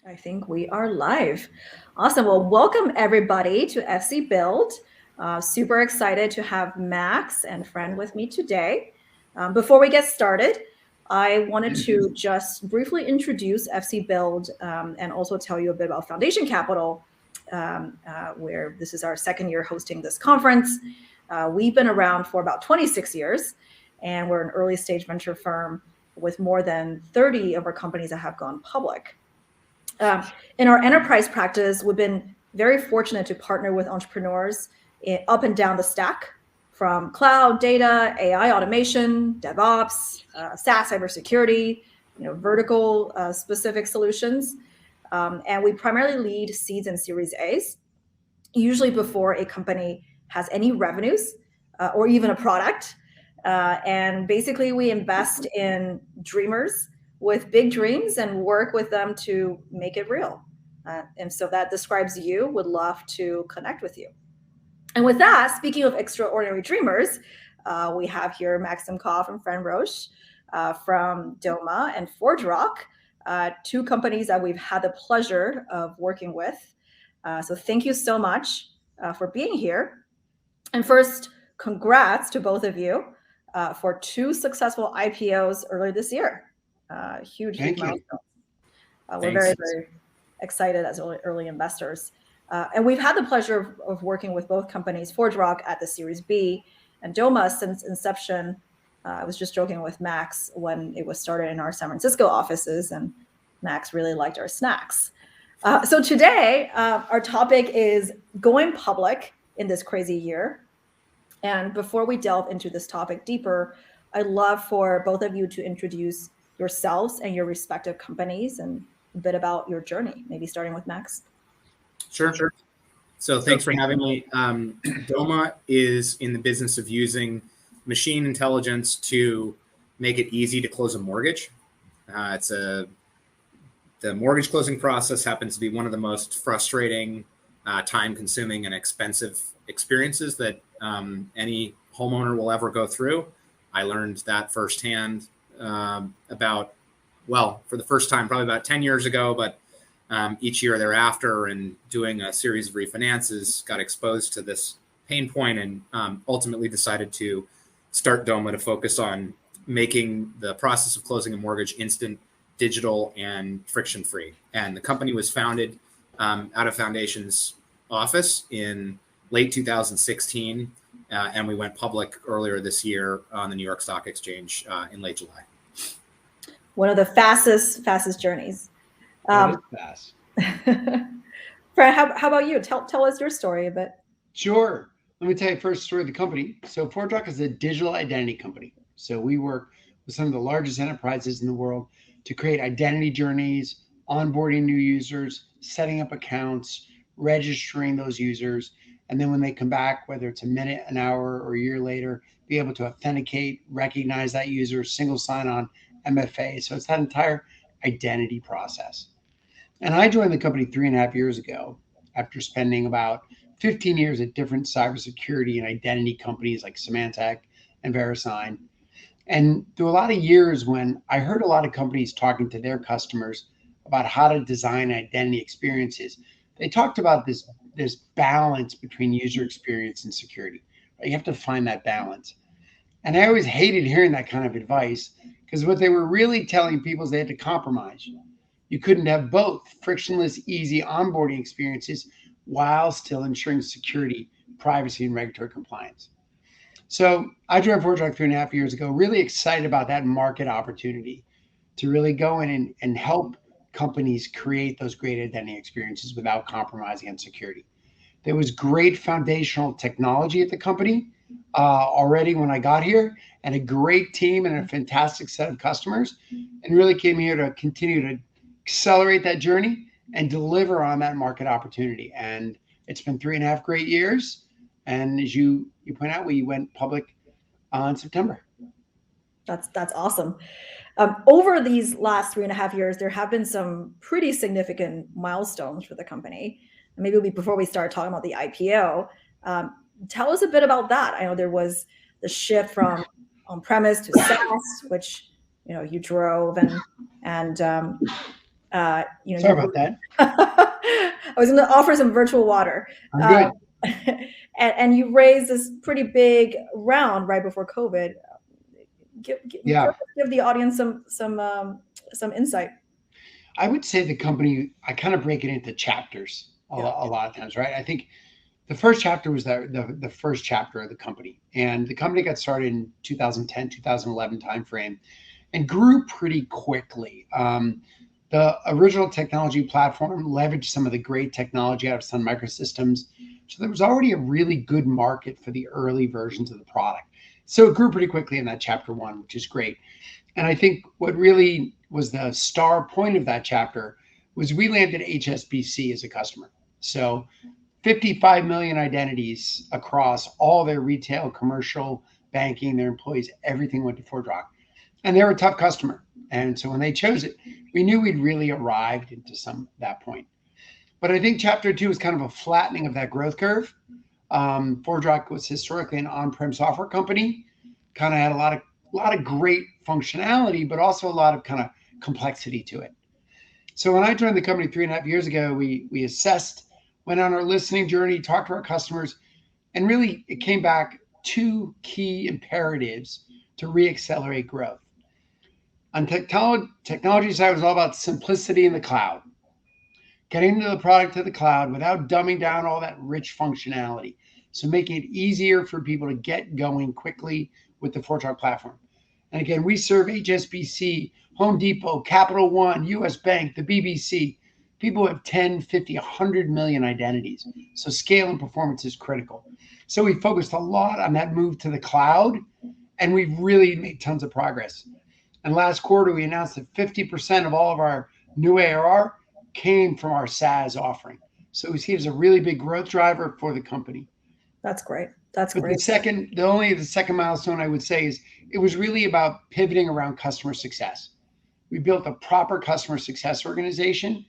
I think we are live. Awesome. Well, welcome everybody to FC Build. Super excited to have Max and Friend with me today. Before we get started, I wanted to just briefly introduce FC Build and also tell you a bit about Foundation Capital, where this is our second year hosting this conference. We've been around for about 26 years, and we're an early stage venture firm with more than 30 of our companies that have gone public. In our enterprise practice, we've been very fortunate to partner with entrepreneurs up and down the stack, from cloud, data, AI automation, DevOps, SaaS, cybersecurity, vertical specific solutions. And we primarily lead seeds and Series A's, usually before a company has any revenues or even a product. And basically, we invest in dreamers with big dreams and work with them to make it real. And so that describes you. Would love to connect with you. And with that, speaking of extraordinary dreamers, we have here Maxim Koff and Fran Roche from Doma and ForgeRock, two companies that we've had the pleasure of working with. So thank you so much for being here. And first, congrats to both of you for two successful IPOs earlier this year. Huge milestone. We're very excited as early investors. And we've had the pleasure of working with both companies, ForgeRock at the Series B and Doma since inception. I was just joking with Max when it was started in our San Francisco offices, and Max really liked our snacks. So today, our topic is going public in this crazy year. And before we delve into this topic deeper, I'd love for both of you to introduce yourselves and your respective companies and a bit about your journey, maybe starting with Max. Sure. So thanks for having me. Doma is in the business of using machine intelligence to make it easy to close a mortgage. The mortgage closing process happens to be one of the most frustrating, time-consuming, and expensive experiences that any homeowner will ever go through. I learned that firsthand for the first time, probably about 10 years ago, but each year thereafter, and doing a series of refinances, got exposed to this pain point and ultimately decided to start Doma to focus on making the process of closing a mortgage instant, digital, and friction-free. And the company was founded out of Foundation's office in late 2016, and we went public earlier this year on the New York Stock Exchange in late July. One of the fastest journeys. Fast. Fran, how about you? Tell us your story a bit. Sure. Let me tell you first story of the company. So ForgeRock is a digital identity company. So we work with some of the largest enterprises in the world to create identity journeys, onboarding new users, setting up accounts, registering those users, and then when they come back, whether it's a minute, an hour, or a year later, be able to authenticate, recognize that user, single sign-on, MFA. So it's that entire identity process. And I joined the company 3.5 years ago after spending about 15 years at different cybersecurity and identity companies like Symantec and VeriSign. And through a lot of years when I heard a lot of companies talking to their customers about how to design identity experiences, they talked about this balance between user experience and security. You have to find that balance. And I always hated hearing that kind of advice, because what they were really telling people is they had to compromise. You couldn't have both frictionless, easy onboarding experiences while still ensuring security, privacy, and regulatory compliance. So I joined ForgeRock 3.5 years ago, really excited about that market opportunity to really go in and help companies create those great identity experiences without compromising on security. There was great foundational technology at the company already when I got here, and a great team and a fantastic set of customers, and really came here to continue to accelerate that journey and deliver on that market opportunity. And it's been 3.5 great years. And as you point out, we went public in September. That's awesome. Over these last 3.5 years, there have been some pretty significant milestones for the company. And maybe before we start talking about the IPO, tell us a bit about that. I know there was the shift from on-premise to SaaS, which you drove, and Sorry about that. I was going to offer some virtual water. I'm good. And you raised this pretty big round right before COVID. Give the audience some insight. I would say the company, I kind of break it into chapters a lot of times, right? I think the first chapter was the first chapter of the company. And the company got started in 2010, 2011 timeframe and grew pretty quickly. The original technology platform leveraged some of the great technology out of Sun Microsystems. So there was already a really good market for the early versions of the product. So it grew pretty quickly in that chapter one, which is great. And I think what really was the star point of that chapter was we landed HSBC as a customer. So 55 million identities across all their retail, commercial, banking, their employees, everything went to ForgeRock. And they were a tough customer. And so when they chose it, we knew we'd really arrived into that point. But I think chapter two is kind of a flattening of that growth curve. ForgeRock was historically an on-prem software company, kind of had a lot of great functionality, but also a lot of kind of complexity to it. So when I joined the company 3.5 years ago, we assessed, went on our listening journey, talked to our customers, and really it came back two key imperatives to re-accelerate growth. On technology side, it was all about simplicity in the cloud, getting the product to the cloud without dumbing down all that rich functionality. So making it easier for people to get going quickly with the ForgeRock platform. And again, we serve HSBC, Home Depot, Capital One, US Bank, the BBC. People have 10, 50, 100 million identities. So scale and performance is critical. So we focused a lot on that move to the cloud, and we've really made tons of progress. And last quarter, we announced that 50% of all of our new ARR came from our SaaS offering. So we see it as a really big growth driver for the company. That's great. That's but great. The second milestone I would say is it was really about pivoting around customer success. We built a proper customer success organization,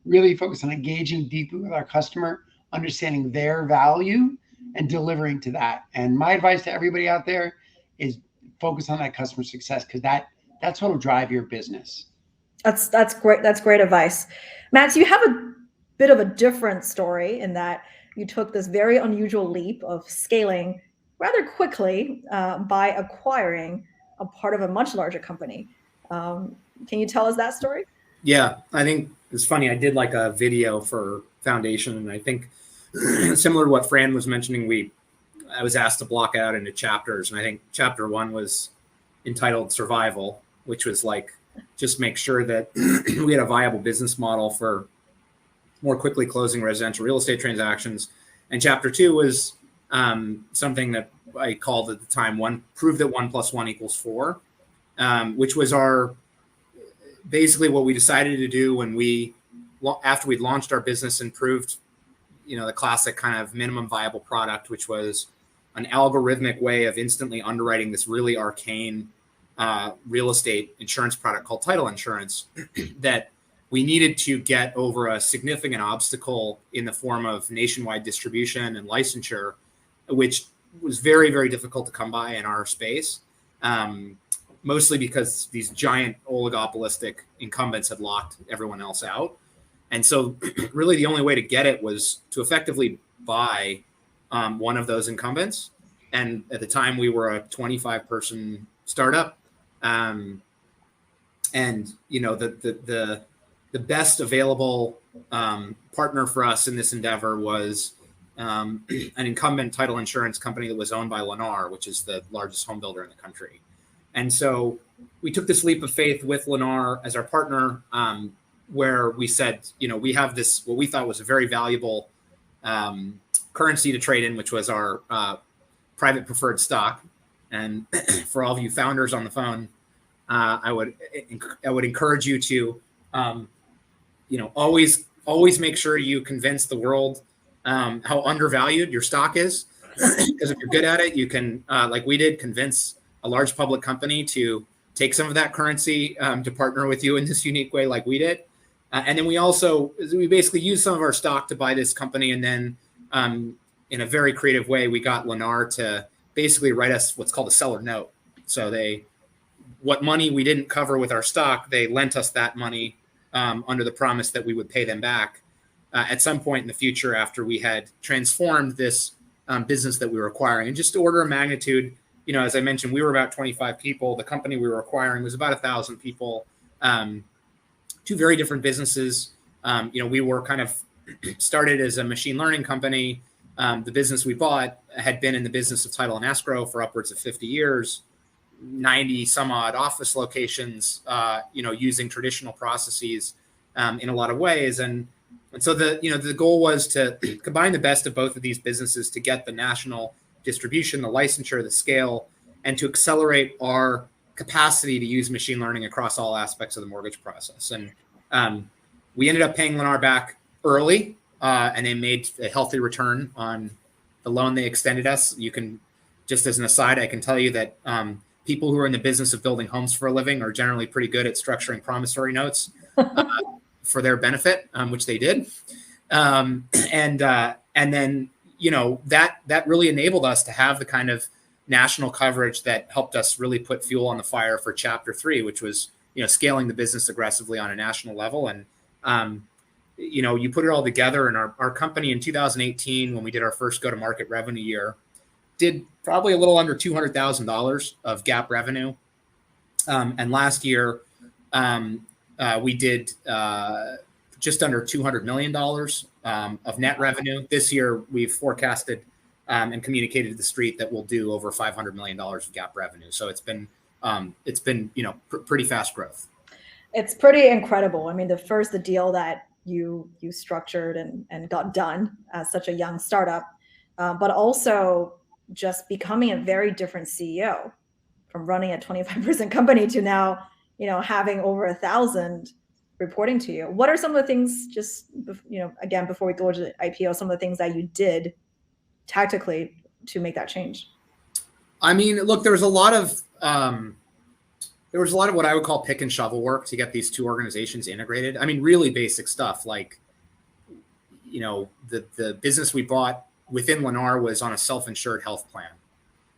really focused on engaging deeply with our customer, understanding their value and delivering to that. And my advice to everybody out there is focus on that customer success, because that's what will drive your business. That's great. That's great advice. Max, you have a bit of a different story in that you took this very unusual leap of scaling rather quickly by acquiring a part of a much larger company. Can you tell us that story? Yeah, I think it's funny. I did like a video for Foundation, and I think similar to what Fran was mentioning, I was asked to block out into chapters, and I think chapter one was entitled Survival, which was like just make sure that we had a viable business model for more quickly closing residential real estate transactions. And chapter two was something that I called at the time prove that 1 + 1 = 4, which was basically what we decided to do when after we'd launched our business and proved, the classic kind of minimum viable product, which was an algorithmic way of instantly underwriting this really arcane real estate insurance product called title insurance, that we needed to get over a significant obstacle in the form of nationwide distribution and licensure, which was very, very difficult to come by in our space, mostly because these giant oligopolistic incumbents had locked everyone else out. And so really the only way to get it was to effectively buy one of those incumbents. And at the time we were a 25-person startup. And, the best available partner for us in this endeavor was an incumbent title insurance company that was owned by Lennar, which is the largest home builder in the country. And so we took this leap of faith with Lennar as our partner, where we said, we have this, what we thought was a very valuable currency to trade in, which was our private preferred stock. And for all of you founders on the phone, I would encourage you to, always make sure you convince the world how undervalued your stock is, because if you're good at it, you can, like we did, convince a large public company to take some of that currency to partner with you in this unique way, like we did. And then we basically used some of our stock to buy this company, and then in a very creative way, we got Lennar to basically write us what's called a seller note. So what money we didn't cover with our stock, they lent us that money under the promise that we would pay them back at some point in the future after we had transformed this business that we were acquiring. And just to order of magnitude, as I mentioned, we were about 25 people. The company we were acquiring was about 1,000 people. Two very different businesses. We were kind of started as a machine learning company. The business we bought had been in the business of title and escrow for upwards of 50 years, 90 some odd office locations, using traditional processes in a lot of ways. And so the goal was to combine the best of both of these businesses to get the national distribution, the licensure, the scale, and to accelerate our capacity to use machine learning across all aspects of the mortgage process. And we ended up paying Lennar back early, and they made a healthy return on the loan they extended us. You can, just as an aside, I can tell you that people who are in the business of building homes for a living are generally pretty good at structuring promissory notes for their benefit, which they did. And then, that really enabled us to have the kind of national coverage that helped us really put fuel on the fire for chapter 3, which was, scaling the business aggressively on a national level. And, you put it all together, and our company in 2018, when we did our first go-to-market revenue year, did probably a little under $200,000 of GAAP revenue. And last year, we did just under $200 million of net revenue. This year, we've forecasted and communicated to the street that we'll do over $500 million of GAAP revenue. So it's been pretty fast growth. It's pretty incredible. I mean, the deal that you structured and got done as such a young startup, but also just becoming a very different CEO, from running a 25% company to now, having over 1,000 reporting to you. What are some of the things, just, again, before we go to the IPO, some of the things that you did tactically to make that change? I mean, look, there was a lot of what I would call pick and shovel work to get these two organizations integrated. I mean, really basic stuff like, the business we bought within Lennar was on a self-insured health plan.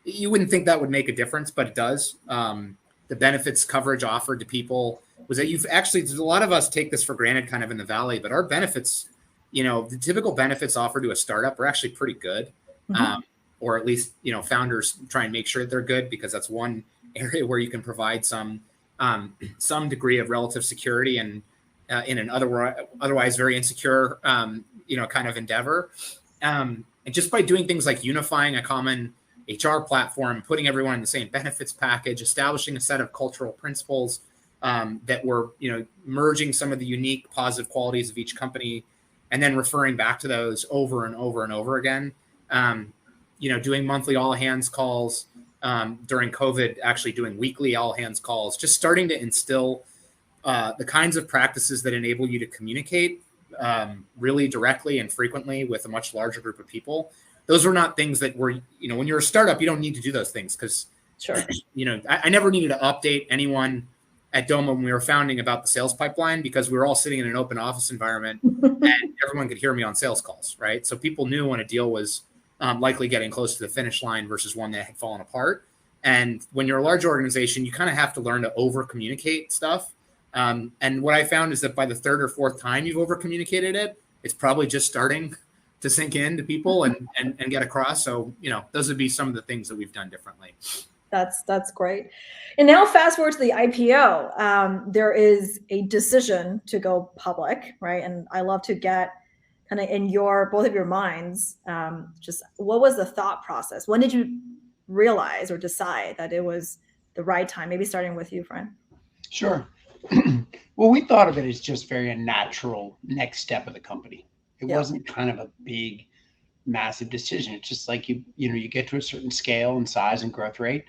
You wouldn't think that would make a difference, but it does. The benefits coverage offered to people was that a lot of us take this for granted kind of in the Valley, but our benefits, the typical benefits offered to a startup are actually pretty good. Mm-hmm. Or at least, founders try and make sure that they're good, because that's one area where you can provide some degree of relative security and in an otherwise very insecure, kind of endeavor. And just by doing things like unifying a common HR platform, putting everyone in the same benefits package, establishing a set of cultural principles that were, merging some of the unique positive qualities of each company, and then referring back to those over and over and over again. Doing monthly all hands calls, during COVID, actually doing weekly all hands calls, just starting to instill the kinds of practices that enable you to communicate really directly and frequently with a much larger group of people. Those were not things that were, when you're a startup, you don't need to do those things, because, sure. I never needed to update anyone at Doma when we were founding about the sales pipeline, because we were all sitting in an open office environment and everyone could hear me on sales calls, right? So people knew when a deal was likely getting close to the finish line versus one that had fallen apart. And when you're a large organization, you kind of have to learn to over communicate stuff. And what I found is that by the third or fourth time you've over communicated it, it's probably just starting to sink in to people and get across. So, those would be some of the things that we've done differently. That's great. And now fast forward to the IPO. There is a decision to go public, right? And I love to get kind of in both of your minds, just what was the thought process? When did you realize or decide that it was the right time? Maybe starting with you, Fran. Sure. Well, we thought of it as just very a natural next step of the company. It wasn't kind of a big, massive decision. It's just like you get to a certain scale and size and growth rate.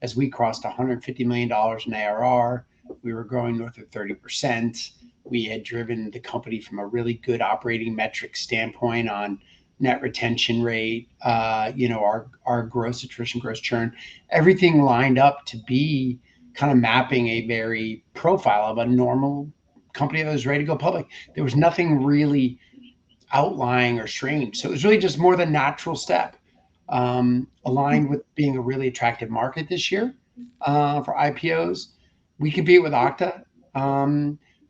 As we crossed $150 million in ARR, we were growing north of 30%. We had driven the company from a really good operating metric standpoint on net retention rate, our gross attrition, gross churn, everything lined up to be kind of mapping a very profile of a normal company that was ready to go public. There was nothing really outlying or strange. So it was really just more the natural step, aligned with being a really attractive market this year for IPOs. We compete with Okta,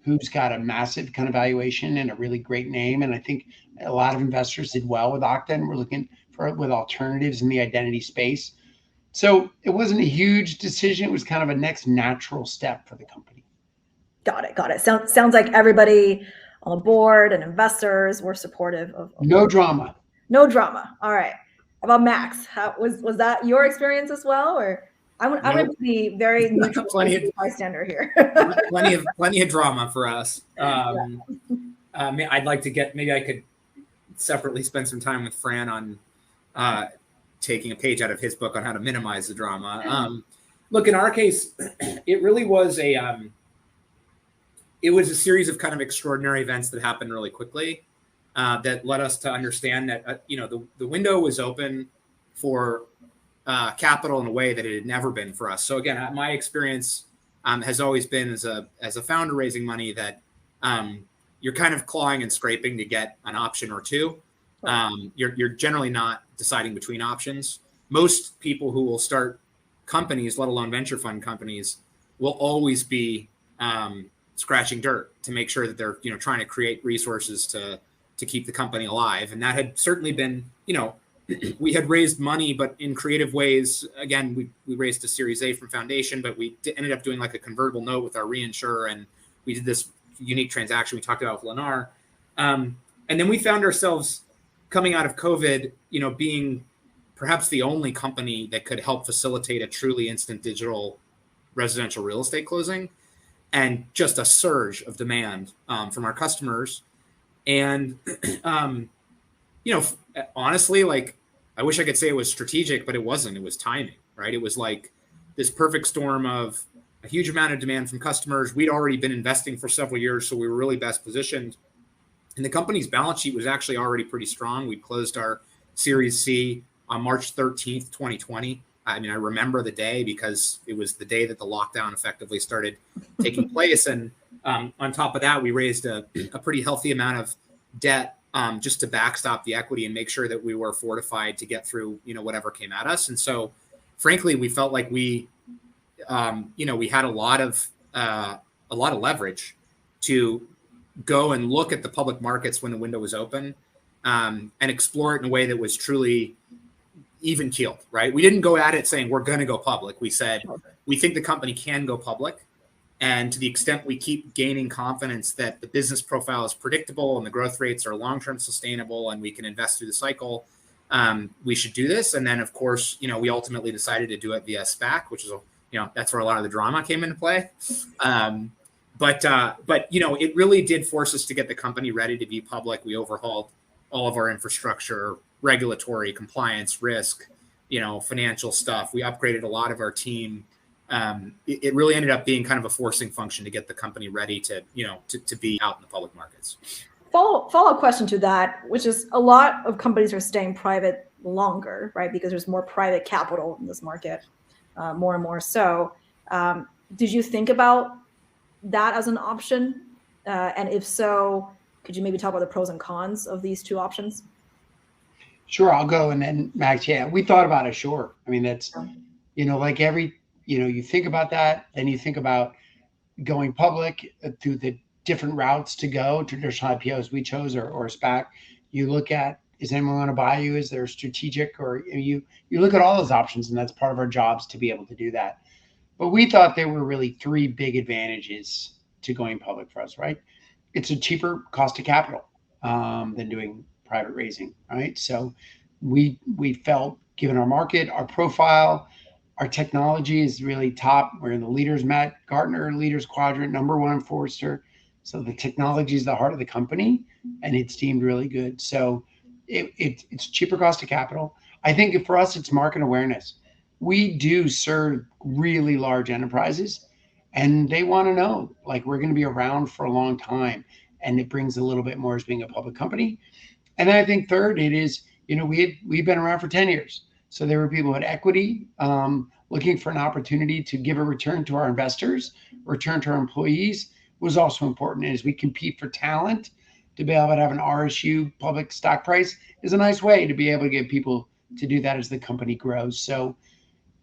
who's got a massive kind of valuation and a really great name. And I think a lot of investors did well with Okta, and we're looking for with alternatives in the identity space. So it wasn't a huge decision. It was kind of a next natural step for the company. Got it. Sounds like everybody on the board and investors were supportive of no drama. No drama. All right. How about Max? How was that your experience as well, or I'm going to be very neutral bystander here. plenty of drama for us. I'd like to maybe I could separately spend some time with Fran on taking a page out of his book on how to minimize the drama. Look, in our case, it really was a series of kind of extraordinary events that happened really quickly that led us to understand that the window was open for capital in a way that it had never been for us. So again, my experience has always been as a founder raising money that you're kind of clawing and scraping to get an option or two. You're generally not deciding between options. Most people who will start companies, let alone venture fund companies, will always be scratching dirt to make sure that they're trying to create resources to keep the company alive. And that had certainly been, we had raised money, but in creative ways. Again, we raised a Series A from Foundation, but we ended up doing like a convertible note with our reinsurer, and we did this unique transaction we talked about with Lennar. And then we found ourselves coming out of COVID, being perhaps the only company that could help facilitate a truly instant digital residential real estate closing, and just a surge of demand from our customers. And, honestly, like, I wish I could say it was strategic, but it wasn't. It was timing, right? It was like this perfect storm of a huge amount of demand from customers. We'd already been investing for several years, so we were really best positioned. And the company's balance sheet was actually already pretty strong. We closed our Series C on March 13th, 2020. I mean, I remember the day because it was the day that the lockdown effectively started taking place. And on top of that, we raised a pretty healthy amount of debt just to backstop the equity and make sure that we were fortified to get through, whatever came at us. And so, frankly, we felt like we had a lot of leverage to go and look at the public markets when the window was open and explore it in a way that was truly even keeled, right? We didn't go at it saying we're going to go public. We said we think the company can go public. And to the extent we keep gaining confidence that the business profile is predictable and the growth rates are long-term sustainable and we can invest through the cycle, we should do this. And then, of course, we ultimately decided to do it via SPAC, which is, that's where a lot of the drama came into play. But it really did force us to get the company ready to be public. We overhauled all of our infrastructure, regulatory, compliance, risk, financial stuff. We upgraded a lot of our team. It really ended up being kind of a forcing function to get the company ready to be out in the public markets. Follow-up question to that, which is a lot of companies are staying private longer, right? Because there's more private capital in this market, more and more so. Did you think about that as an option? And if so, could you maybe talk about the pros and cons of these two options? Sure, I'll go. And then Max, yeah, we thought about it. Sure. I mean, that's, like every, you think about that, then you think about going public through the different routes to go, traditional IPOs we chose or SPAC. You look at, is anyone going to buy you? Is there strategic, or you look at all those options, and that's part of our jobs to be able to do that. But we thought there were really three big advantages to going public for us, right? It's a cheaper cost of capital than doing private raising, right? So we felt, given our market, our profile, our technology is really top. We're in the Gartner Leaders Quadrant, #1 Forrester. So the technology is the heart of the company, and it's deemed really good. So it's cheaper cost of capital. I think for us, it's market awareness. We do serve really large enterprises, and they want to know, like, we're going to be around for a long time, and it brings a little bit more as being a public company. And then I think third, it is, we've been around for 10 years. So there were people at equity looking for an opportunity to give a return to our investors, return to our employees was also important. And as we compete for talent, to be able to have an RSU public stock price is a nice way to be able to get people to do that as the company grows. So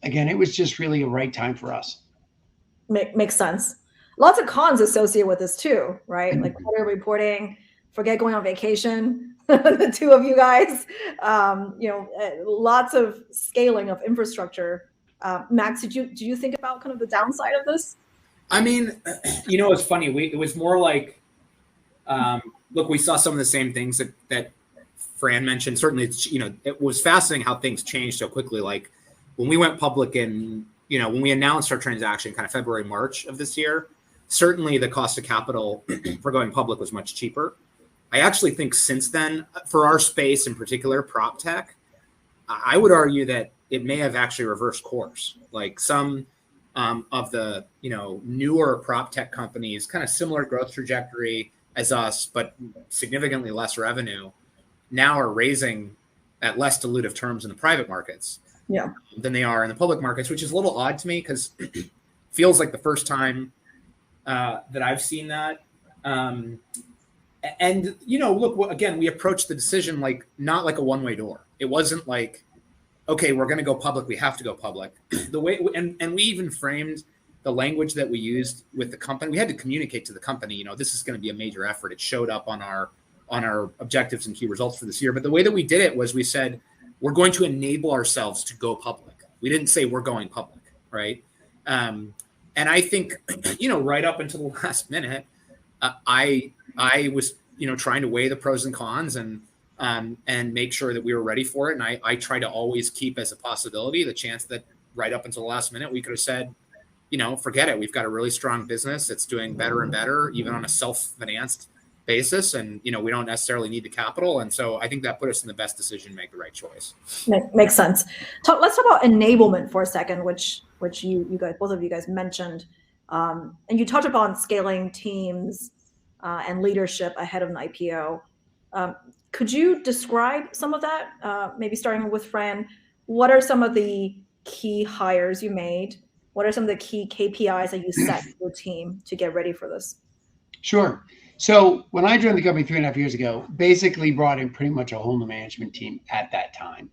again, it was just really a right time for us. Makes sense. lots of cons associated with this too, right? Like quarterly reporting, forget going on vacation, the two of you guys, lots of scaling of infrastructure. Max, do you think about kind of the downside of this? I mean, it's funny. It was more like, look, we saw some of the same things that Fran mentioned. Certainly, it was fascinating how things changed so quickly. Like when we went public and, when we announced our transaction kind of February, March of this year, certainly the cost of capital for going public was much cheaper. I actually think since then, for our space in particular, prop tech, I would argue that it may have actually reversed course. Like some of the newer prop tech companies, kind of similar growth trajectory as us, but significantly less revenue, now are raising at less dilutive terms in the private markets than they are in the public markets, which is a little odd to me because it feels like the first time that I've seen that. And look, again, we approached the decision not like a one-way door. It wasn't like, okay, we're going to go public, we have to go public. The way and we even framed the language that we used with the company. We had to communicate to the company, this is going to be a major effort. It showed up on our objectives and key results for this year. But the way that we did it was we said, we're going to enable ourselves to go public. We didn't say we're going public, right? And I think, right up until the last minute, I was, trying to weigh the pros and cons and make sure that we were ready for it. And I try to always keep as a possibility the chance that right up until the last minute, we could have said, forget it. We've got a really strong business. It's doing better and better, even on a self-financed basis. And, we don't necessarily need the capital. And so I think that put us in the best decision to make the right choice. Makes sense. Let's talk about enablement for a second, which you guys, both of you guys mentioned. And you talked about scaling teams and leadership ahead of an IPO. Could you describe some of that? Maybe starting with Fran, what are some of the key hires you made? What are some of the key KPIs that you set for your team to get ready for this? Sure. So when I joined the company 3.5 years ago, basically brought in pretty much a whole new management team at that time,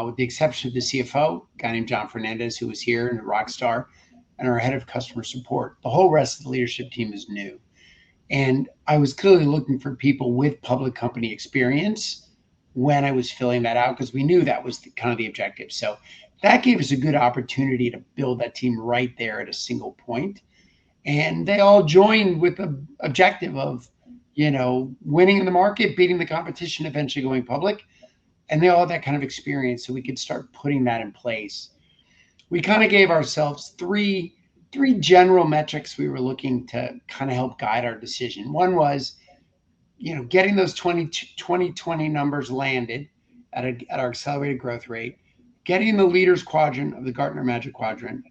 with the exception of the CFO, a guy named John Fernandez, who was here and a rock star, and our head of customer support. The whole rest of the leadership team is new. And I was clearly looking for people with public company experience when I was filling that out, because we knew that was kind of the objective. So that gave us a good opportunity to build that team right there at a single point. And they all joined with the objective of, winning in the market, beating the competition, eventually going public. And they all had that kind of experience, so we could start putting that in place. We kind of gave ourselves three general metrics we were looking to kind of help guide our decision. One was, getting those 2020 numbers landed at our accelerated growth rate, getting the leaders quadrant of the Gartner Magic Quadrant,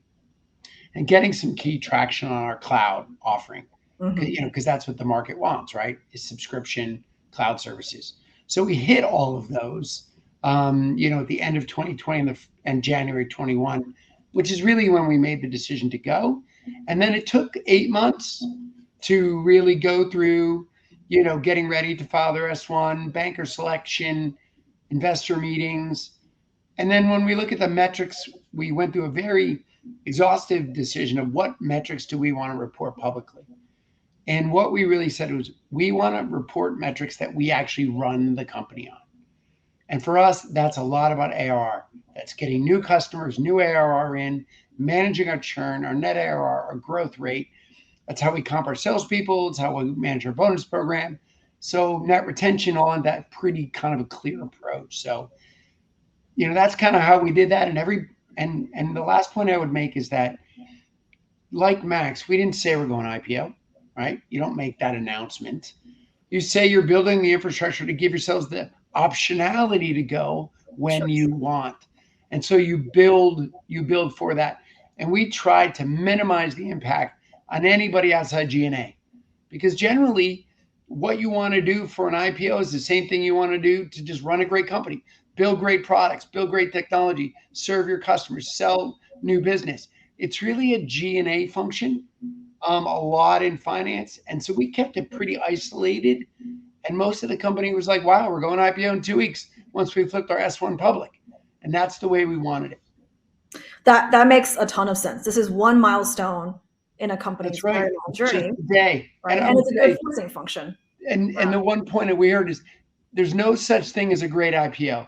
and getting some key traction on our cloud offering, because that's what the market wants, right? Is subscription cloud services. So we hit all of those, at the end of 2020 and January 21, which is really when we made the decision to go. And then it took 8 months to really go through, getting ready to file their S1, banker selection, investor meetings. And then when we look at the metrics, we went through a very exhaustive decision of what metrics do we want to report publicly. And what we really said was, we want to report metrics that we actually run the company on. And for us, that's a lot about ARR. That's getting new customers, new ARR in, managing our churn, our net ARR, our growth rate. That's how we comp our salespeople. It's how we manage our bonus program. So net retention on that, pretty kind of a clear approach. So, that's kind of how we did that. And the last point I would make is that, like Max, we didn't say we're going IPO, right? You don't make that announcement. You say you're building the infrastructure to give yourselves the optionality to go when you want. And so you build for that. And we try to minimize the impact on anybody outside G&A, because generally what you want to do for an IPO is the same thing you want to do to just run a great company. Build great products, build great technology, serve your customers, sell new business. It's really a G&A function, a lot in finance. And so we kept it pretty isolated. And most of the company was like, wow, we're going IPO in 2 weeks once we flipped our S1 public. And that's the way we wanted it. That makes a ton of sense. This is one milestone in a company's That's right. very long It's just journey, a day. right? And I And would it's a say, good forcing function. and the one point that we heard is there's no such thing as a great IPO.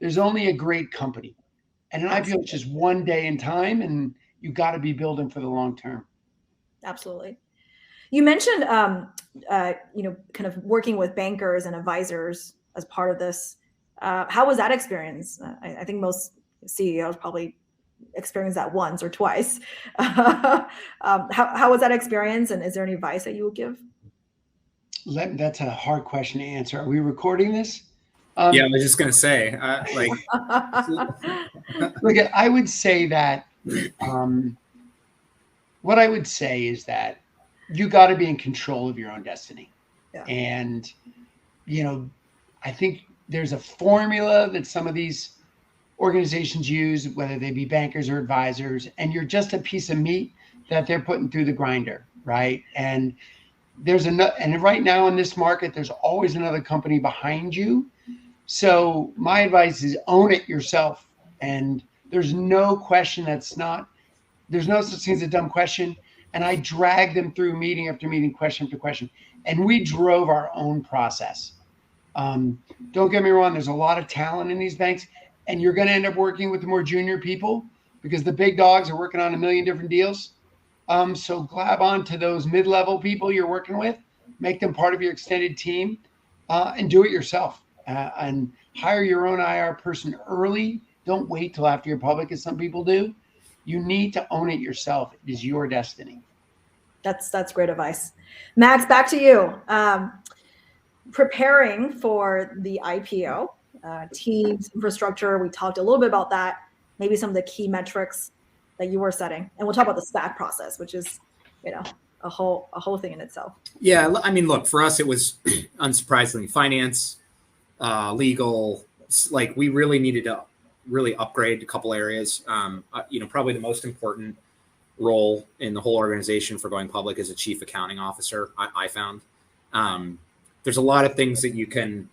There's only a great company. And an IPO is just one day in time, and you got to be building for the long term. Absolutely. You mentioned, kind of working with bankers and advisors as part of this. How was that experience? I think most CEOs probably experienced that once or twice. How was that experience, and is there any advice that you would give? That's a hard question to answer. Are we recording this? Yeah, I was just gonna say, Look, I would say that what I would say is that you got to be in control of your own destiny. Yeah. And, I think there's a formula that some of these organizations use, whether they be bankers or advisors, and you're just a piece of meat that they're putting through the grinder, right? And and right now in this market, there's always another company behind you. So my advice is own it yourself. And there's no question there's no such thing as a dumb question. And I dragged them through meeting after meeting, question after question. And we drove our own process. Don't get me wrong, there's a lot of talent in these banks, and you're going to end up working with the more junior people because the big dogs are working on a million different deals. So grab on to those mid-level people you're working with, make them part of your extended team, and do it yourself. And hire your own IR person early. Don't wait till after you're public, as some people do. You need to own it yourself. It is your destiny. That's great advice. Max, back to you. Preparing for the IPO, teams, infrastructure, we talked a little bit about that, maybe some of the key metrics that you were setting. And we'll talk about the SPAC process, which is, a whole thing in itself. Yeah, I mean, look, for us, it was unsurprisingly finance, legal. Like, we really needed to really upgrade a couple areas. Probably the most important role in the whole organization for going public is a chief accounting officer. I found there's a lot of things that you can,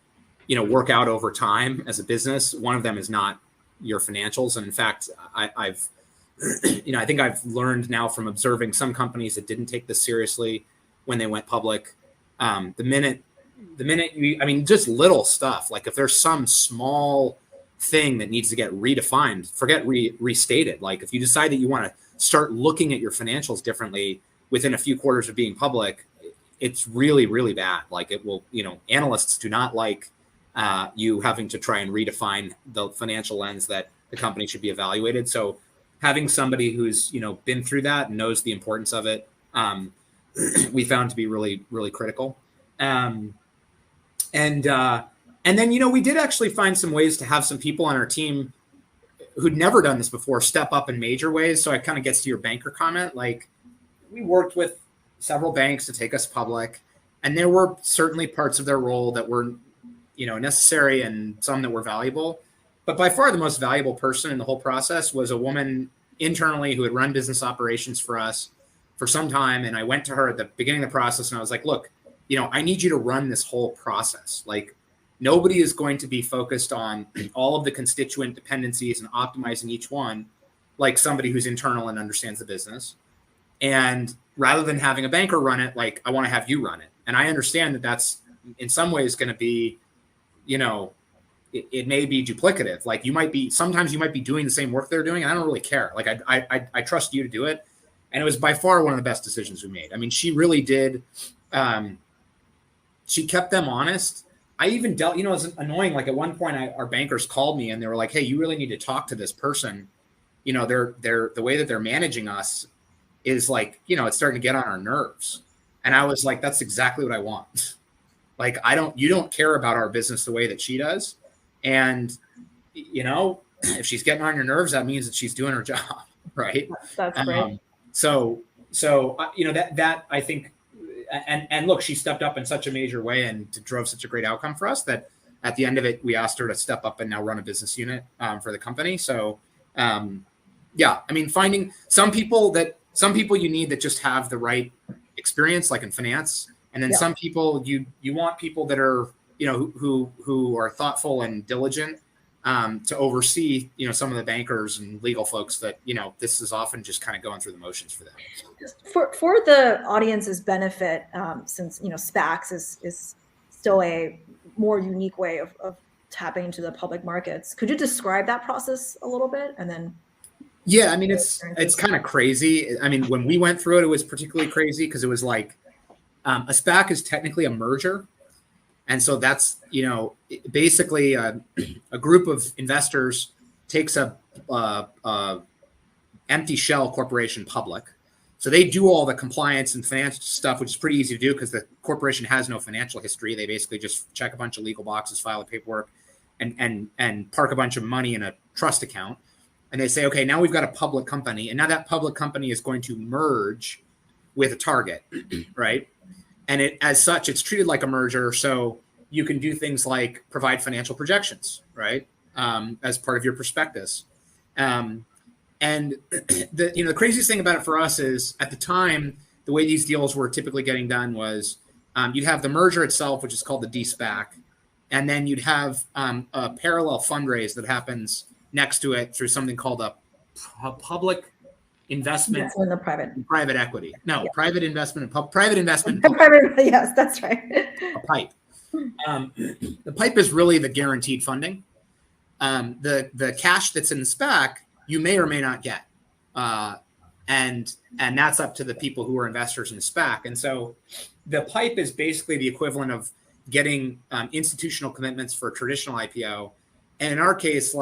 work out over time as a business. One of them is not your financials. And in fact, I've I think I've learned now from observing some companies that didn't take this seriously when they went public. The minute just little stuff, like if there's some small thing that needs to get redefined, forget restated. Like if you decide that you want to start looking at your financials differently within a few quarters of being public, it's really, really bad. Like it will, analysts do not like you having to try and redefine the financial lens that the company should be evaluated. So having somebody who's, been through that and knows the importance of it, we found to be really, really critical. And then, we did actually find some ways to have some people on our team who'd never done this before step up in major ways. So it kind of gets to your banker comment. Like we worked with several banks to take us public, and there were certainly parts of their role that were, necessary and some that were valuable. But by far the most valuable person in the whole process was a woman internally who had run business operations for us for some time. And I went to her at the beginning of the process and I was like, look, I need you to run this whole process. Like nobody is going to be focused on all of the constituent dependencies and optimizing each one like somebody who's internal and understands the business. And rather than having a banker run it, like I want to have you run it. And I understand that that's in some ways going to be, it may be duplicative. Like sometimes you might be doing the same work they're doing. And I don't really care. Like I trust you to do it. And it was by far one of the best decisions we made. I mean, she really did. She kept them honest. I even dealt, it was annoying. Like at one point our bankers called me and they were like, hey, you really need to talk to this person. They're the way that they're managing us is like, it's starting to get on our nerves. And I was like, that's exactly what I want. Like, you don't care about our business the way that she does. And, if she's getting on your nerves, that means that she's doing her job. Right. That's great. So, that I think, and look, she stepped up in such a major way and drove such a great outcome for us that at the end of it, we asked her to step up and now run a business unit for the company. So, finding some people you need that just have the right experience, like in finance. And then some people you want people that are, who are thoughtful and diligent. to oversee, some of the bankers and legal folks that, this is often just kind of going through the motions for them. For the audience's benefit, since, SPACs is still a more unique way of tapping into the public markets, could you describe that process a little bit? And then yeah, I mean, it's kind of crazy. I mean, when we went through it, it was particularly crazy because it was like a SPAC is technically a merger. And so that's, basically a group of investors takes a empty shell corporation public. So they do all the compliance and financial stuff, which is pretty easy to do because the corporation has no financial history. They basically just check a bunch of legal boxes, file the paperwork, and park a bunch of money in a trust account. And they say, okay, now we've got a public company, and now that public company is going to merge with a target, right? And as such, it's treated like a merger. So you can do things like provide financial projections, right? As part of your prospectus. And the craziest thing about it for us is at the time, the way these deals were typically getting done was you'd have the merger itself, which is called the D-SPAC. And then you'd have a parallel fundraise that happens next to it through something called a public investment in the private equity. No, yeah. Private investment. Yes, that's right. A PIPE. The PIPE is really the guaranteed funding. The cash that's in the SPAC, you may or may not get. And that's up to the people who are investors in the SPAC. And so the PIPE is basically the equivalent of getting institutional commitments for a traditional IPO. And in our case,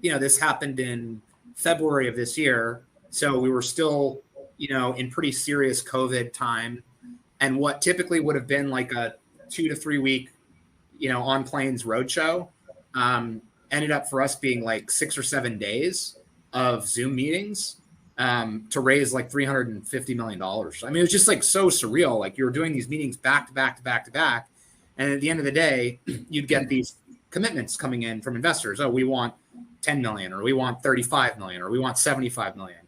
this happened in February of this year. So we were still, in pretty serious COVID time. And what typically would have been like a 2 to 3 week, on planes roadshow ended up for us being like 6 or 7 days of Zoom meetings to raise like $350 million. I mean, it was just like so surreal. Like you were doing these meetings back to back to back to back. And at the end of the day, you'd get these commitments coming in from investors. Oh, we want 10 million, or we want 35 million, or we want 75 million.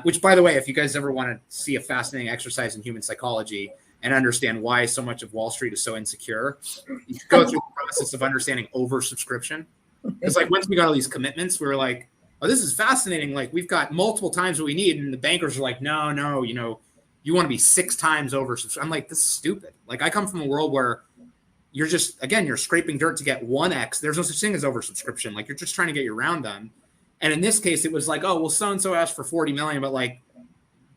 Which, by the way, if you guys ever want to see a fascinating exercise in human psychology and understand why so much of Wall Street is so insecure, you go through the process of understanding oversubscription. It's like once we got all these commitments, we were like, oh, this is fascinating. Like we've got multiple times what we need. And the bankers are like, no, you want to be 6 times oversubscribed. I'm like, this is stupid. Like I come from a world where you're just, again, you're scraping dirt to get 1x. There's no such thing as oversubscription. Like you're just trying to get your round done. And in this case, it was like, oh, well, so-and-so asked for 40 million, but like,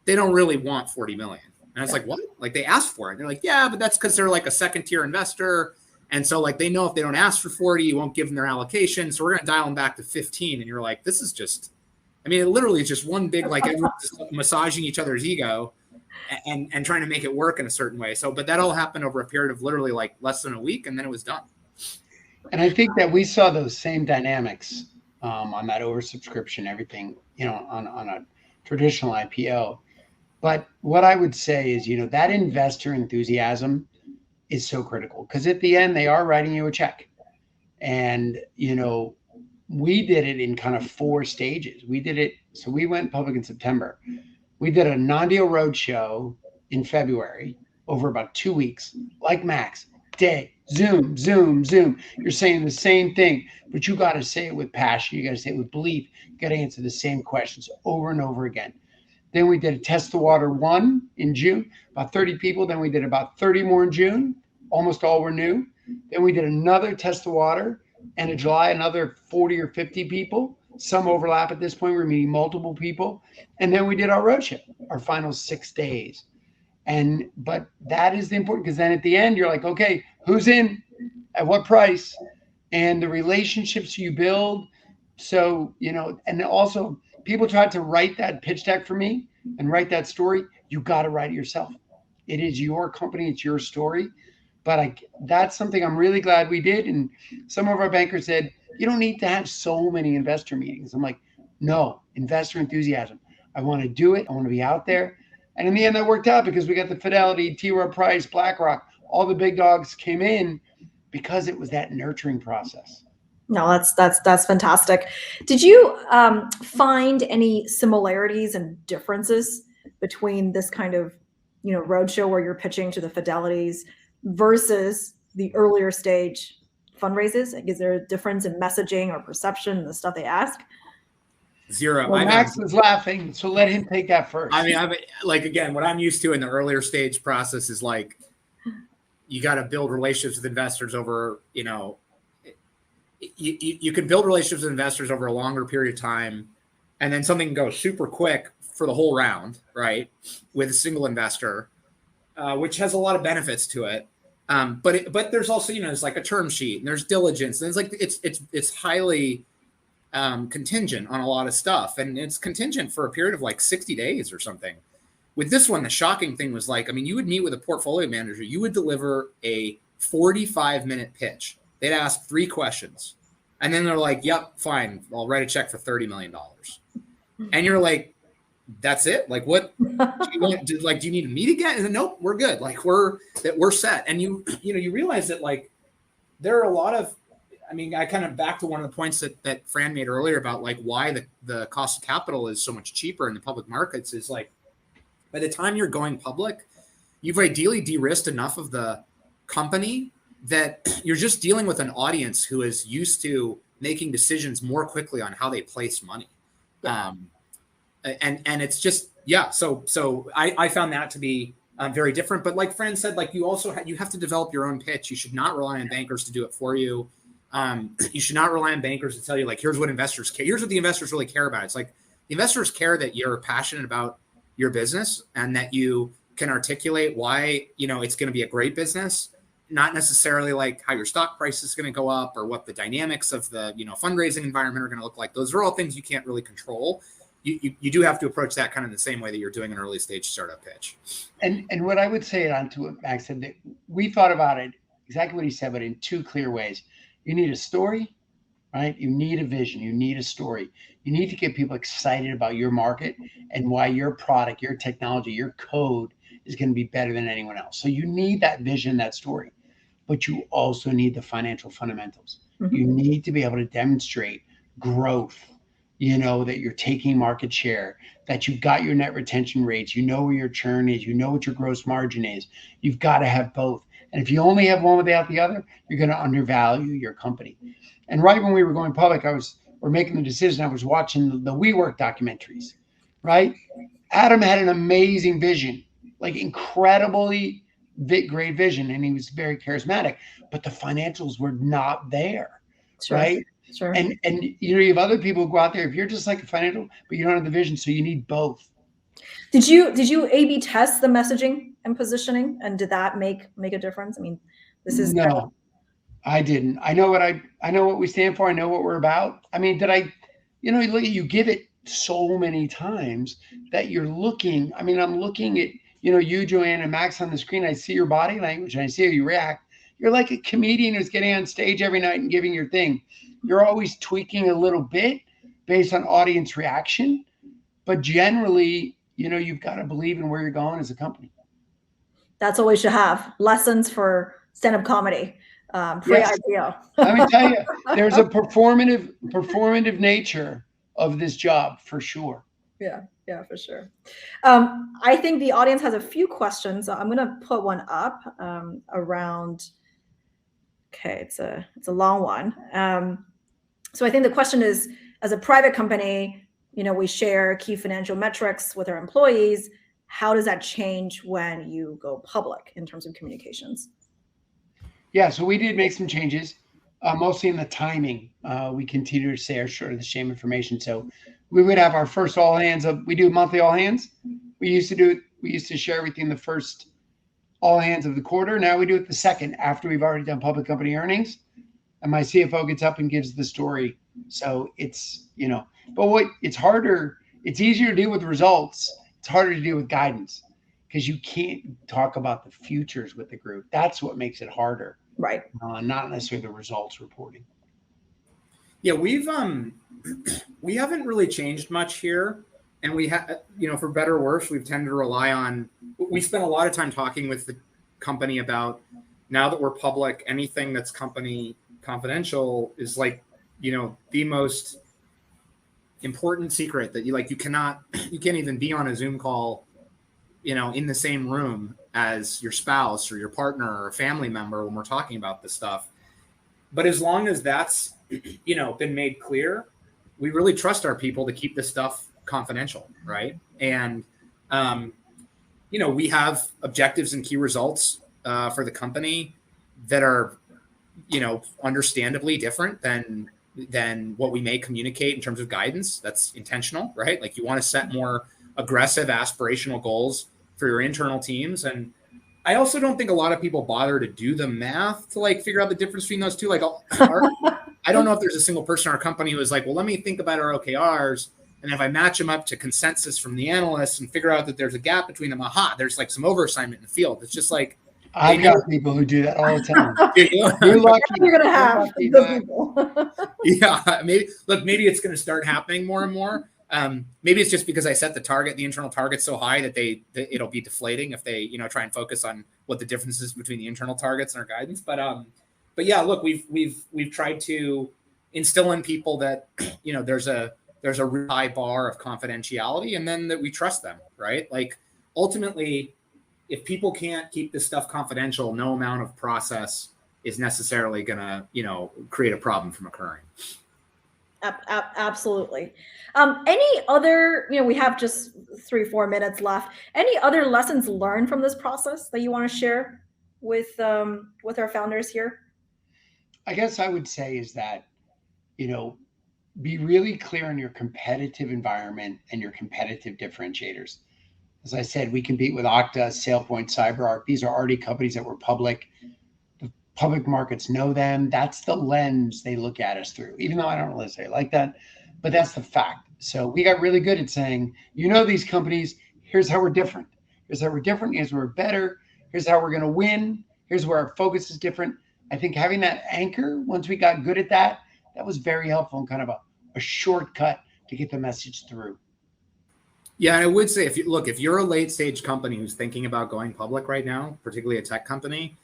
they don't really want 40 million. And it's like, what? Like they asked for it. And they're like, yeah, but that's because they're like a second tier investor. And so like, they know if they don't ask for 40, you won't give them their allocation. So we're going to dial them back to 15. And you're like, this is just, I mean, it literally is just one big, like everyone's just massaging each other's ego and trying to make it work in a certain way. So, but that all happened over a period of literally like less than a week. And then it was done. And I think that we saw those same dynamics on that oversubscription, everything, on a traditional IPO. But what I would say is, that investor enthusiasm is so critical because at the end, they are writing you a check. And, we did it in kind of 4 stages. We did it. So we went public in September. We did a non-deal roadshow in February over about 2 weeks, like Max, day, Zoom. You're saying the same thing, but you got to say it with passion. You got to say it with belief. You got to answer the same questions over and over again. Then we did a test the water 1 in June, about 30 people. Then we did about 30 more in June. Almost all were new. Then we did another test the water, and in July, another 40 or 50 people. Some overlap at this point. We're meeting multiple people. And then we did our roadshow, our final 6 days. But that is the important, because then at the end, you're like, okay, who's in, at what price, and the relationships you build. So, and also people tried to write that pitch deck for me and write that story. You got to write it yourself. It is your company. It's your story. But that's something I'm really glad we did. And some of our bankers said, you don't need to have so many investor meetings. I'm like, no, investor enthusiasm. I want to do it. I want to be out there. And in the end, that worked out because we got the Fidelity, T. Rowe Price, BlackRock, all the big dogs came in because it was that nurturing process. No, that's fantastic. Did you find any similarities and differences between this kind of, roadshow where you're pitching to the Fidelities versus the earlier stage fundraises? Like, is there a difference in messaging or perception and the stuff they ask? Zero. Well, Max is laughing, so let him take that first. I mean, like, again, what I'm used to in the earlier stage process is like, you got to build relationships with investors over, you can build relationships with investors over a longer period of time, and then something goes super quick for the whole round, right? With a single investor, which has a lot of benefits to it. But there's also, it's like a term sheet, and there's diligence, and it's like, it's highly contingent on a lot of stuff, and it's contingent for a period of like 60 days or something. With this one, the shocking thing was like, I mean, you would meet with a portfolio manager, you would deliver a 45-minute pitch. They'd ask 3 questions, and then they're like, yep, fine, I'll write a check for $30 million. And you're like, that's it? Like, what do you want? Do you need to meet again? And then, nope, we're good. Like, we're set. And you realize that, like, there are a lot of, I mean, I kind of back to one of the points that Fran made earlier about like why the cost of capital is so much cheaper in the public markets is like, by the time you're going public, you've ideally de-risked enough of the company that you're just dealing with an audience who is used to making decisions more quickly on how they place money. And it's just, yeah. So I found that to be very different. But like Fran said, like, you also you have to develop your own pitch. You should not rely on bankers to do it for you. You should not rely on bankers to tell you, like, here's what investors care. Here's what the investors really care about. It's like, the investors care that you're passionate about your business and that you can articulate why, it's going to be a great business, not necessarily like how your stock price is going to go up or what the dynamics of the, fundraising environment are going to look like. Those are all things you can't really control. You do have to approach that kind of the same way that you're doing an early stage startup pitch. And what I would say onto what Max said, that we thought about it exactly what he said, but in 2 clear ways. You need a story, right? You need a vision. You need a story. You need to get people excited about your market and why your product, your technology, your code is going to be better than anyone else. So you need that vision, that story, but you also need the financial fundamentals. Mm-hmm. You need to be able to demonstrate growth, that you're taking market share, that you've got your net retention rates, where your churn is, what your gross margin is. You've got to have both. And if you only have one without the other, you're going to undervalue your company. And right when we were going public, we're making the decision. I was watching the WeWork documentaries, right? Adam had an amazing vision, like incredibly great vision. And he was very charismatic, but the financials were not there, sure. Right? Sure. And you have other people who go out there, if you're just like a financial, but you don't have the vision. So you need both. Did you A/B test the messaging and positioning, and did that make a difference? I mean, this is no, I didn't. I know what we stand for. I know what we're about. I mean, you give it so many times that you're looking. I mean, I'm looking at you, Joanne, and Max on the screen. I see your body language and I see how you react. You're like a comedian who's getting on stage every night and giving your thing. You're always tweaking a little bit based on audience reaction, but generally, you've got to believe in where you're going as a company. That's all we should have. Lessons for stand-up comedy, pre-IPO. Let me tell you, there's a performative nature of this job for sure. Yeah, for sure. I think the audience has a few questions. I'm going to put one up around. Okay, it's a long one. So I think the question is, as a private company, we share key financial metrics with our employees. How does that change when you go public in terms of communications? Yeah, so we did make some changes, mostly in the timing. We continue to share the same information. So we would have our first all hands. We do monthly all hands. We used to share everything the first all hands of the quarter. Now we do it the second after we've already done public company earnings. And my CFO gets up and gives the story. So it's, but it's harder. It's easier to deal with results. It's harder to deal with guidance because you can't talk about the futures with the group. That's what makes it harder. Right. Not necessarily the results reporting. Yeah, we haven't really changed much here. And we have, for better or worse, we've tended to rely on, we spent a lot of time talking with the company about, now that we're public, anything that's company confidential is like, the most important secret that you can't even be on a Zoom call, in the same room as your spouse or your partner or a family member when we're talking about this stuff. But as long as that's, been made clear, we really trust our people to keep this stuff confidential, right? And, we have objectives and key results for the company that are, understandably different than what we may communicate in terms of guidance. That's intentional, right? Like you want to set more aggressive aspirational goals for your internal teams. And I also don't think a lot of people bother to do the math to like figure out the difference between those two. Like I don't know if there's a single person in our company who is like, well, let me think about our OKRs. And if I match them up to consensus from the analysts and figure out that there's a gap between them, there's like some overassignment in the field. It's just like, I've got people who do that all the time. You're lucky. You're going to have those people. Yeah. Maybe it's going to start happening more and more. Maybe it's just because I set the internal target so high that it'll be deflating if they, try and focus on what the difference is between the internal targets and our guidance. But yeah, look, we've tried to instill in people that, there's a really high bar of confidentiality, and then that we trust them, right? Like ultimately, if people can't keep this stuff confidential, no amount of process is necessarily going to, create a problem from occurring. Absolutely. Any other, we have just 3-4 minutes left. Any other lessons learned from this process that you want to share with our founders here? I guess I would say is that, be really clear on your competitive environment and your competitive differentiators. As I said, we compete with Okta, SailPoint, CyberArk. These are already companies that were public. The public markets know them. That's the lens they look at us through, even though I don't really say it like that, but that's the fact. So we got really good at saying, these companies, here's how we're different. Here's how we're different. Here's where we're better. Here's how we're going to win. Here's where our focus is different. I think having that anchor, once we got good at that, that was very helpful and kind of a shortcut to get the message through. Yeah, I would say if you're a late stage company who's thinking about going public right now, particularly a tech company,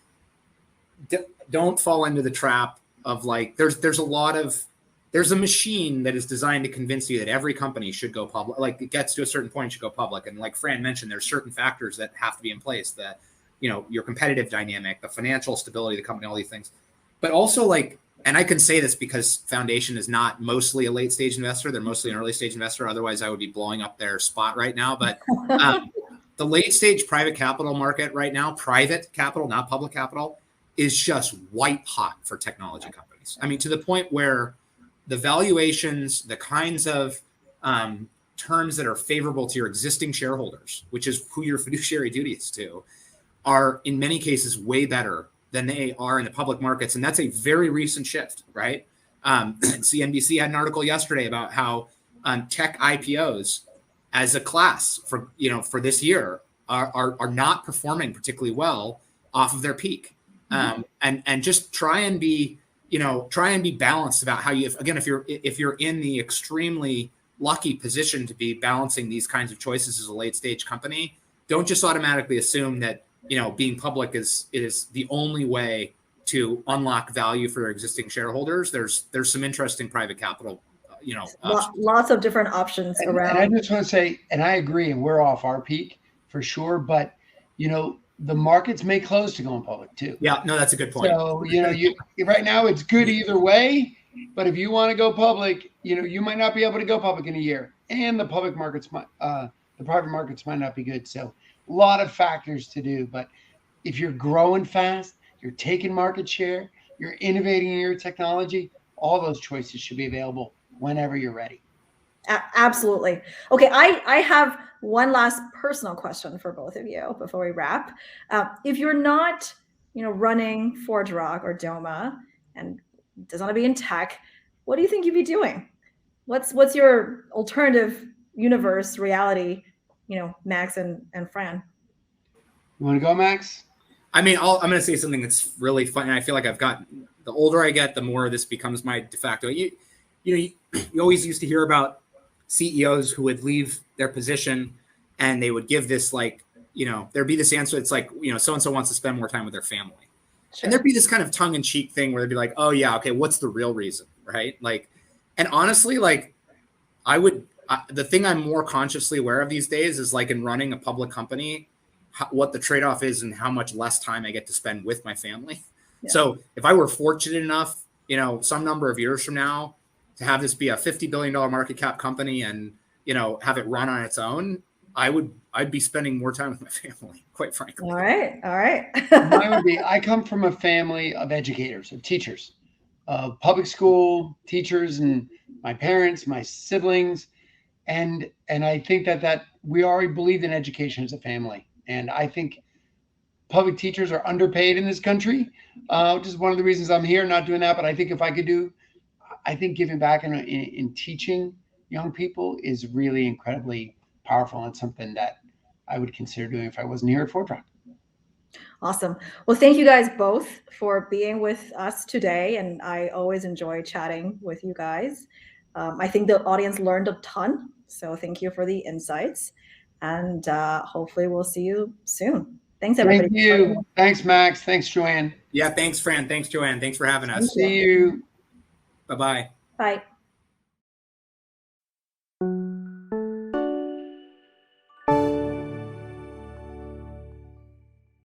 don't fall into the trap of like there's a machine that is designed to convince you that every company should go public. Like it gets to a certain point, should go public. And like Fran mentioned, there's certain factors that have to be in place that, your competitive dynamic, the financial stability of the company, all these things. But also and I can say this because Foundation is not mostly a late stage investor. They're mostly an early stage investor. Otherwise, I would be blowing up their spot right now. But the late stage private capital market right now, private capital, not public capital, is just white hot for technology companies. I mean, to the point where the valuations, the kinds of terms that are favorable to your existing shareholders, which is who your fiduciary duty is to, are in many cases way better than they are in the public markets. And that's a very recent shift, right? CNBC had an article yesterday about how tech IPOs as a class for this year are not performing particularly well off of their peak. And just try and be balanced about how if you're in the extremely lucky position to be balancing these kinds of choices as a late stage company, don't just automatically assume that being public is the only way to unlock value for their existing shareholders. There's some interesting private capital, lots of different options around. And I just want to say, and I agree, and we're off our peak for sure, but the markets may close to going public too. Yeah, no, that's a good point. So you right now it's good either way, but if you want to go public, you might not be able to go public in a year, and the private markets might not be good. So a lot of factors to do, but if you're growing fast, you're taking market share, you're innovating in your technology, all those choices should be available whenever you're ready. Absolutely. Okay, I have one last personal question for both of you before we wrap. If you're not, running ForgeRock or Doma and doesn't want to be in tech, what do you think you'd be doing? What's your alternative universe reality? Max and Fran. You want to go, Max? I mean, I'm going to say something that's really fun. And I feel like the older I get, the more this becomes my de facto. You always used to hear about CEOs who would leave their position and they would give this there'd be this answer. It's like, so-and-so wants to spend more time with their family. Sure. And there'd be this kind of tongue in cheek thing where they'd be like, oh yeah, okay, what's the real reason? Right. And honestly, the thing I'm more consciously aware of these days is in running a public company, what the trade-off is and how much less time I get to spend with my family. Yeah. So if I were fortunate enough some number of years from now, to have this be a $50 billion market cap company and, have it run on its own, I'd be spending more time with my family, quite frankly. All right. All right. Mine would be, I come from a family of educators, of teachers, of public school teachers, and my parents, my siblings. And I think that we already believed in education as a family. And I think public teachers are underpaid in this country, which is one of the reasons I'm here, not doing that. But I think if I could I think giving back in teaching young people is really incredibly powerful and something that I would consider doing if I wasn't here at ForgeRock. Awesome. Well, thank you guys both for being with us today. And I always enjoy chatting with you guys. I think the audience learned a ton. So thank you for the insights. And hopefully we'll see you soon. Thanks, everybody. Thank you. Thanks, Max. Thanks, Joanne. Yeah, thanks, Fran. Thanks, Joanne. Thanks for having us. See you. Bye-bye. Bye.